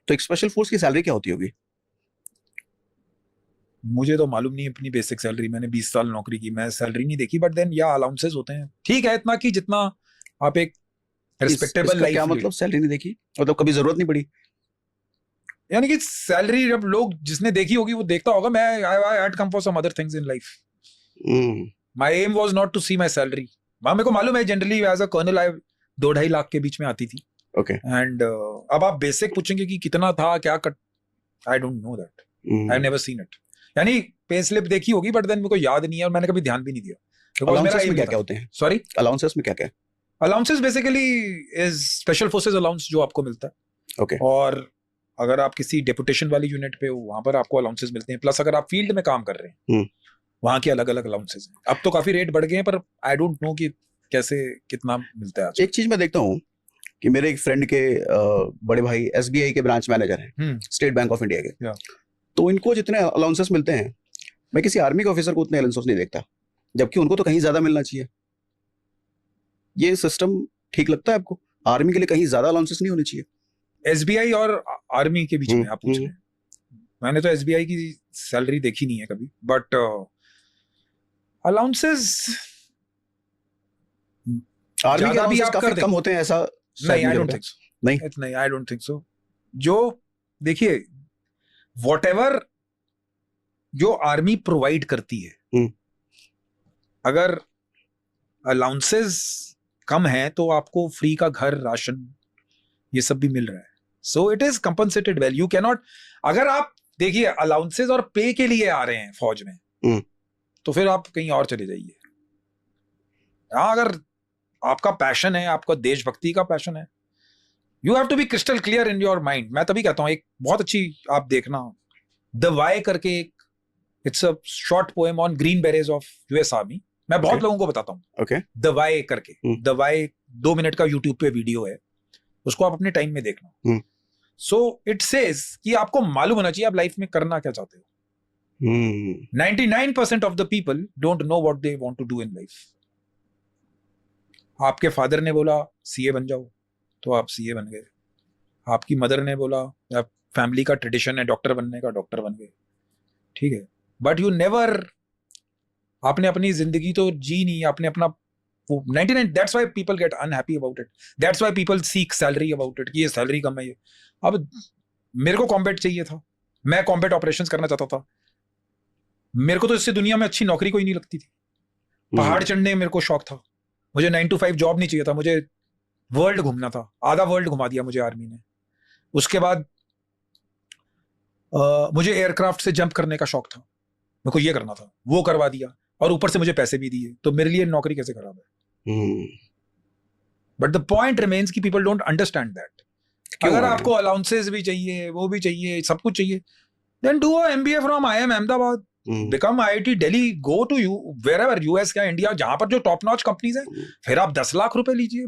तो एक special force की सैलरी क्या होती होगी? मुझे तो मालूम नहीं अपनी बेसिक सैलरी, मैंने 20 साल नौकरी की, मैं सैलरी नहीं देखी, बट देन या अलाउंसेस होते हैं, ठीक है, इतना कि जितना आप एक रिस्पेक्टेबल इसका लाइफ क्या मतलब सैलरी नहीं देखी, मतलब कभी जरूरत नहीं पड़ी? यानी कि सैलरी जब लोग जिसने देखी होगी वो देखता होगा, मैं I had come for some other things in life, my aim was not to see my salary. मेरे को मालूम है generally as a colonel I 2-2.5 lakh के बीच में आती थी। ओके। एंड अब आप बेसिक पूछेंगे कि कितना था क्या cut, I don't know that, I never seen it. यानी पे स्लिप देखी होगी बट देन मेरे को याद नहीं है और मैंने कभी ध्यान भी नहीं दिया। अलाउंसेस में क्या क्या होते हैं? सॉरी, अलाउंसेस में क्या क्या? Allowances basically is special forces allowance जो आपको मिलता है। ओके। और अगर आप किसी डेपुटेशन वाली यूनिट पे हो वहां पर आपको अलाउंसेस मिलते हैं, प्लस अगर आप फील्ड में काम कर रहे हैं वहां के अलग अलग अलाउंसेस हैं। अब तो काफी रेट बढ़ गए हैं पर आई डोंट नो कि कैसे कितना मिलता है आज। एक चीज मैं देखता हूँ कि मेरे एक फ्रेंड के बड़े भाई एसबीआई के ब्रांच मैनेजर हैं, स्टेट बैंक ऑफ इंडिया के, तो इनको जितने अलाउंसेस मिलते हैं मैं किसी आर्मी के ऑफिसर को उतने अलाउंसेस नहीं देखता, जबकि उनको तो कहीं ज्यादा मिलना चाहिए। ये सिस्टम ठीक लगता है आपको? आर्मी के लिए कहीं ज्यादा अलाउंसेस नहीं होने चाहिए? एसबीआई और आर्मी के बीच में आप पूछ रहे हैं? मैंने तो एसबीआई की सैलरी देखी नहीं है कभी, बट अलाउंसेस आर्मी के अलाउंसेस काफी कम होते हैं ऐसा? नहीं, आई डोंट थिंक सो। नहीं, आई डोंट थिंक सो। जो देखिए व्हाटएवर जो आर्मी प्रोवाइड करती है, अगर अलाउंसेस कम है तो आपको फ्री का घर, राशन, ये सब भी मिल रहा है। So it is compensated well. You can not, अगर आप देखिए अलाउंसेस और पे के लिए आ रहे हैं फौज में तो फिर आप कहीं और चले जाइए। हाँ, अगर आपका पैशन है, आपका देशभक्ति का पैशन है, you have to be crystal clear in your mind. मैं तभी कहता हूं एक बहुत अच्छी आप देखना, द वाई करके एक, it's a short poem on green berries of US army. मैं बहुत लोगों को बताता हूँ द वाई करके। द वाई 2 मिनट का यूट्यूब पे वीडियो है, उसको आप अपने टाइम में देखना। सो इट सेज कि आपको मालूम होना चाहिए आप लाइफ में करना क्या चाहते हो। 99% of the people don't know what they want to do in life. आपके फादर ने बोला सीए बन जाओ तो आप सीए बन गए, आपकी मदर ने बोला, या फैमिली का ट्रेडिशन है डॉक्टर बनने का, डॉक्टर बन गए, ठीक है, बट यू नेवर, आपने अपनी जिंदगी तो जी नहीं, आपने अपना 99, that's why people get unhappy about it, that's why people seek salary about it कि ये सैलरी कम है। ये अब मेरे को कॉम्बैट चाहिए था, मैं कॉम्बैट ऑपरेशंस करना चाहता था, मेरे को तो इससे दुनिया में अच्छी नौकरी कोई नहीं लगती थी। पहाड़ चढ़ने मेरे को शौक था, मुझे 9 to 5 जॉब नहीं चाहिए था, मुझे वर्ल्ड घूमना था। आधा वर्ल्ड घुमा दिया मुझे आर्मी ने। उसके बाद मुझे एयरक्राफ्ट से जंप करने का शौक था, मेरे को ये करना था, वो करवा दिया और ऊपर से मुझे पैसे भी दिए, तो मेरे लिए नौकरी कैसे खराब है? बट द पॉइंट रिमेन्स कि पीपल डोंट अंडरस्टैंड दैट। अगर आपको अलाउंसेस भी चाहिए, वो भी चाहिए, सब कुछ चाहिए, then do a MBA from IIM Ahmedabad, become IIT Delhi, go to you wherever, US या इंडिया, जहां पर जो टॉप नॉच कंपनीज हैं, फिर आप 10 लाख रुपए लीजिए।